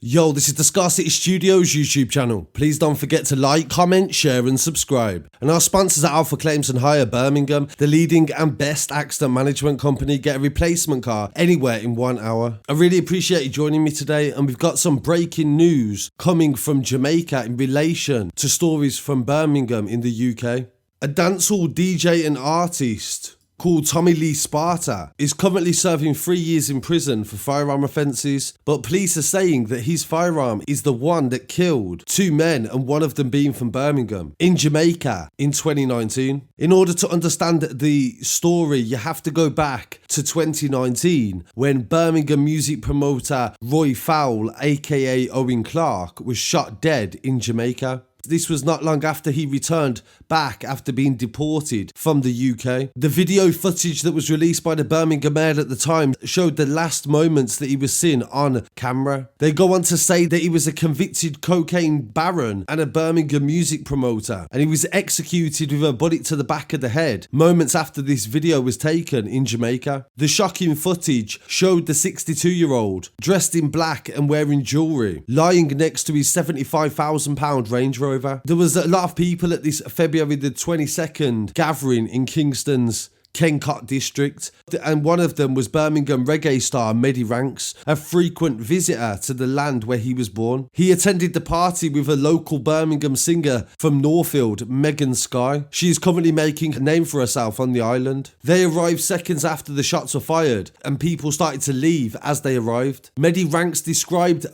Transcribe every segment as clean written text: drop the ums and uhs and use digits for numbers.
Yo, this is the Scarcity Studios YouTube channel. Please don't forget to like, comment, share and subscribe. And our sponsors at Alpha Claims and Hire Birmingham, the leading and best accident management company. Get a replacement car anywhere in 1 hour. I really appreciate you joining me today, and we've got some breaking news coming from Jamaica in relation to stories from Birmingham in the UK. A dancehall DJ and artist called Tommy Lee Sparta is currently serving 3 years in prison for firearm offences, but police are saying that his firearm is the one that killed 2 men, and one of them being from Birmingham in Jamaica in 2019. In order to understand the story, you have to go back to 2019 when Birmingham music promoter Fowl, aka Owen Clarke, was shot dead in Jamaica. This was not long after he returned back after being deported from the UK. The video footage that was released by the Birmingham Mail at the time showed the last moments that he was seen on camera. They go on to say that he was a convicted cocaine baron and a Birmingham music promoter, and he was executed with a bullet to the back of the head moments after this video was taken in Jamaica. The shocking footage showed the 62-year-old dressed in black and wearing jewellery lying next to his £75,000 Range Rover. There was a lot of people at this February the 22nd gathering in Kingston's Kencott district, and one of them was Birmingham reggae star Mehdi Ranks, a frequent visitor to the land where he was born. He attended the party with a local Birmingham singer from Northfield, Megan Sky. She is currently making a name for herself on the island. They arrived seconds after the shots were fired, and people started to leave as they arrived. Mehdi Ranks described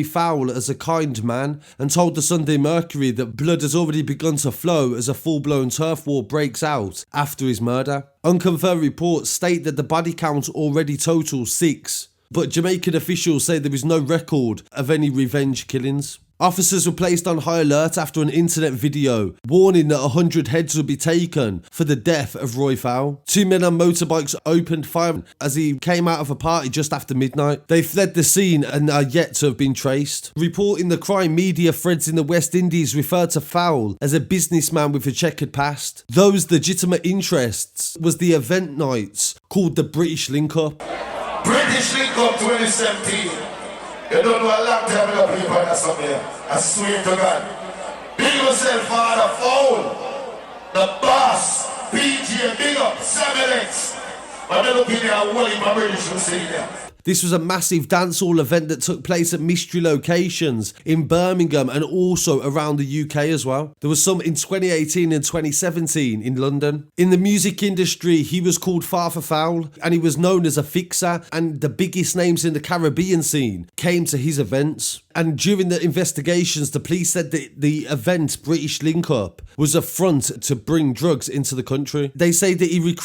Fowl as a kind man and told the Sunday Mercury that blood has already begun to flow as a full-blown turf war breaks out after his murder. Unconfirmed reports state that the body count already totals 6, but Jamaican officials say there is no record of any revenge killings. Officers were placed on high alert after an internet video warning that 100 heads would be taken for the death of Fowl. 2 men on motorbikes opened fire as he came out of a party just after midnight. They fled the scene and are yet to have been traced. Reporting the crime, media threads in the West Indies referred to Fowl as a businessman with a checkered past. Those legitimate interests was the event nights called the British Link-Up. British Link-Up 2017. You don't know a long time ago people that's up here. I swear to God. Big yourself, Father Fowl. The boss, PG, big up, 7X. I'm looking here at Willie, my British will see there. This was a massive dancehall event that took place at mystery locations in Birmingham and also around the UK as well. There was some in 2018 and 2017 in London. In the music industry, he was called Father Fowl, and he was known as a fixer, and the biggest names in the Caribbean scene came to his events. And during the investigations, the police said that the event, British Link-Up, was a front to bring drugs into the country. They say that he The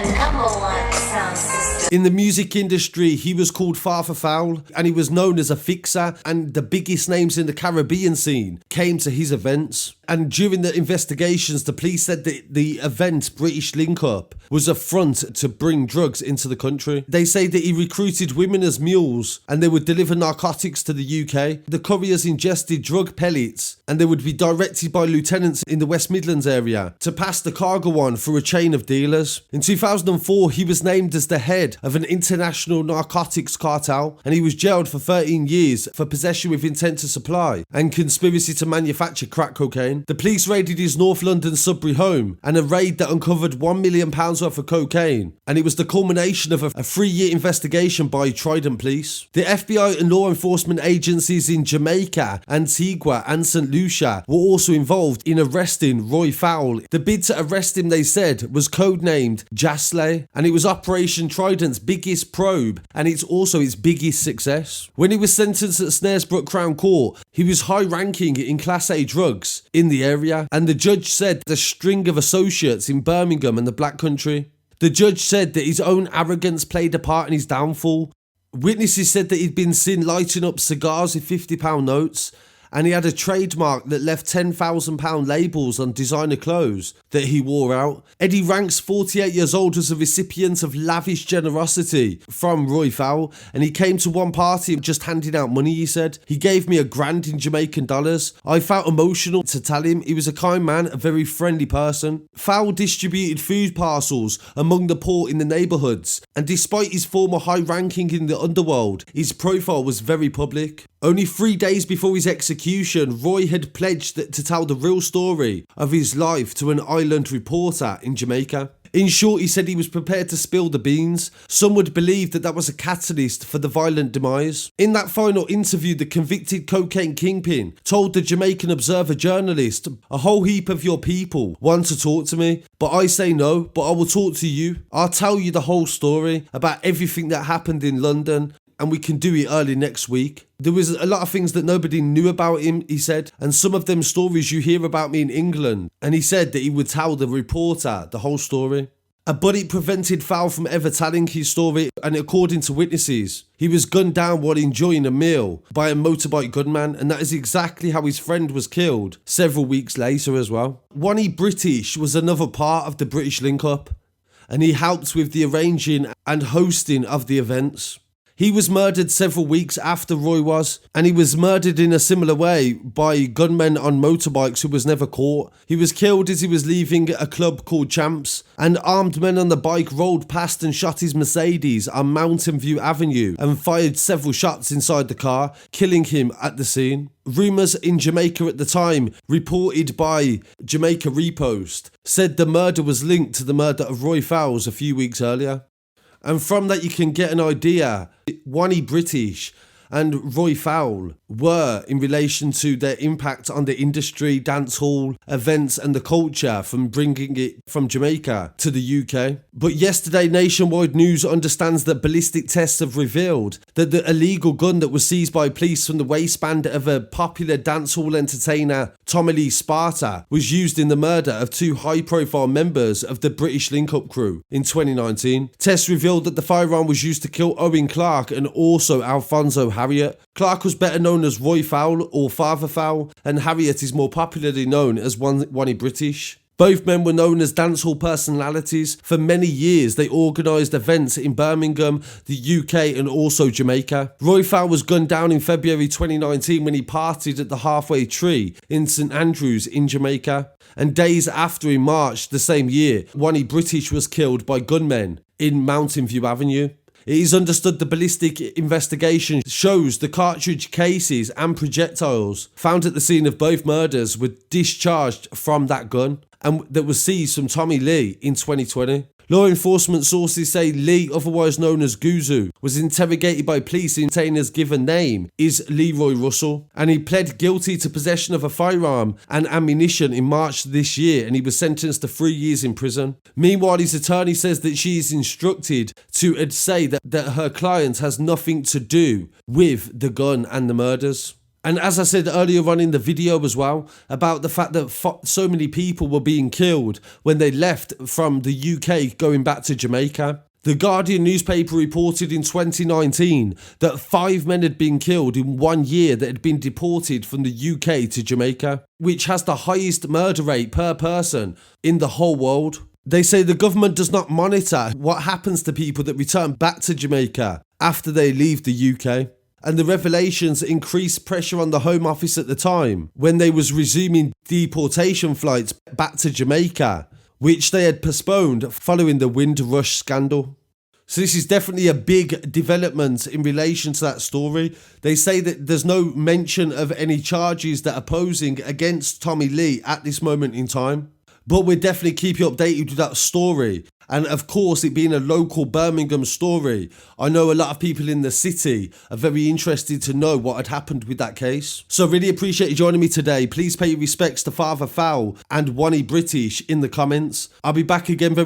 #1 sound system. In the music industry, he was called Father Fowl, and he was known as a fixer, and the biggest names in the Caribbean scene came to his events. And during the investigations, the police said that the event, British Link-Up, was a front to bring drugs into the country. They say that he recruited women as mules, and they would deliver narcotics to the UK. The couriers ingested drug pellets, and they would be directed by lieutenants in the West Midlands area to pass the cargo on through a chain of dealers. In 2004, he was named as the head of an international narcotics cartel, and he was jailed for 13 years for possession with intent to supply and conspiracy to manufacture crack cocaine. The police raided his North London Sudbury home, and a raid that uncovered £1 million worth of cocaine, and it was the culmination of a 3-year investigation by Trident police. The FBI and law enforcement agencies in Jamaica, Antigua and St. Lucia were also involved in arresting Fowl. The bid to arrest him, they said, was codenamed Jasley, and it was Operation Trident's biggest probe, and it's also its biggest success. When he was sentenced at Snaresbrook Crown Court, he was high-ranking in Class A drugs in the area, and the judge said the string of associates in Birmingham and the Black Country. The judge said that his own arrogance played a part in his downfall. Witnesses said that he'd been seen lighting up cigars with £50 notes, and he had a trademark that left £10,000 labels on designer clothes that he wore out. Eddie Ranks, 48 years old, was a recipient of lavish generosity from Roy Fowl, and he came to one party just handing out money, he said. He gave me £1,000 in Jamaican dollars. I felt emotional to tell him. He was a kind man, a very friendly person. Fowl distributed food parcels among the poor in the neighbourhoods, and despite his former high ranking in the underworld, his profile was very public. Only 3 days before his execution, Roy had pledged to tell the real story of his life to an island reporter in Jamaica. In short, he said he was prepared to spill the beans. Some would believe that was a catalyst for the violent demise. In that final interview, the convicted cocaine kingpin told the Jamaican Observer journalist, "A whole heap of your people want to talk to me, but I say no, but I will talk to you. I'll tell you the whole story about everything that happened in London, and we can do it early next week." There was a lot of things that nobody knew about him, he said, and some of them stories you hear about me in England, and he said that he would tell the reporter the whole story. But it prevented Fowl from ever telling his story, and according to witnesses, he was gunned down while enjoying a meal by a motorbike gunman, and that is exactly how his friend was killed several weeks later as well. Oney British was another part of the British link-up, and he helped with the arranging and hosting of the events. He was murdered several weeks after Roy was, and he was murdered in a similar way by gunmen on motorbikes who was never caught. He was killed as he was leaving a club called Champs, and armed men on the bike rolled past and shot his Mercedes on Mountain View Avenue and fired several shots inside the car, killing him at the scene. Rumours in Jamaica at the time, reported by Jamaica Repost, said the murder was linked to the murder of Roy Fowles a few weeks earlier. And from that you can get an idea. Oney British and Roy Fowl were in relation to their impact on the industry, dancehall, events and the culture from bringing it from Jamaica to the UK. But yesterday, nationwide news understands that ballistic tests have revealed that the illegal gun that was seized by police from the waistband of a popular dancehall entertainer, Tommy Lee Sparta, was used in the murder of 2 high-profile members of the British link-up crew in 2019. Tests revealed that the firearm was used to kill Owen Clarke and also Alfonso Harriet. Clarke was better known as Roy Fowl or Father Fowl, and Harriet is more popularly known as Oney British. Both men were known as dancehall personalities. For many years, they organised events in Birmingham, the UK and also Jamaica. Roy Fowl was gunned down in February 2019 when he partied at the Halfway Tree in St Andrews in Jamaica. And days after, in March the same year, Oney British was killed by gunmen in Mountain View Avenue. It is understood the ballistic investigation shows the cartridge cases and projectiles found at the scene of both murders were discharged from that gun and that was seized from Tommy Lee in 2020. Law enforcement sources say Lee, otherwise known as Guzu, was interrogated by police in his given name is Leroy Russell, and he pled guilty to possession of a firearm and ammunition in March this year, and he was sentenced to 3 years in prison. Meanwhile, his attorney says that she is instructed to say that her client has nothing to do with the gun and the murders. And as I said earlier on in the video as well, about the fact that so many people were being killed when they left from the UK going back to Jamaica. The Guardian newspaper reported in 2019 that 5 men had been killed in 1 year that had been deported from the UK to Jamaica, which has the highest murder rate per person in the whole world. They say the government does not monitor what happens to people that return back to Jamaica after they leave the UK. And the revelations increased pressure on the Home Office at the time when they was resuming deportation flights back to Jamaica, which they had postponed following the Windrush scandal. So this is definitely a big development in relation to that story. They say that there's no mention of any charges that are posing against Tommy Lee at this moment in time. But we'll definitely keep you updated with that story. And of course, it being a local Birmingham story, I know a lot of people in the city are very interested to know what had happened with that case. So really appreciate you joining me today. Please pay your respects to Father Fowl and Oney British in the comments. I'll be back again very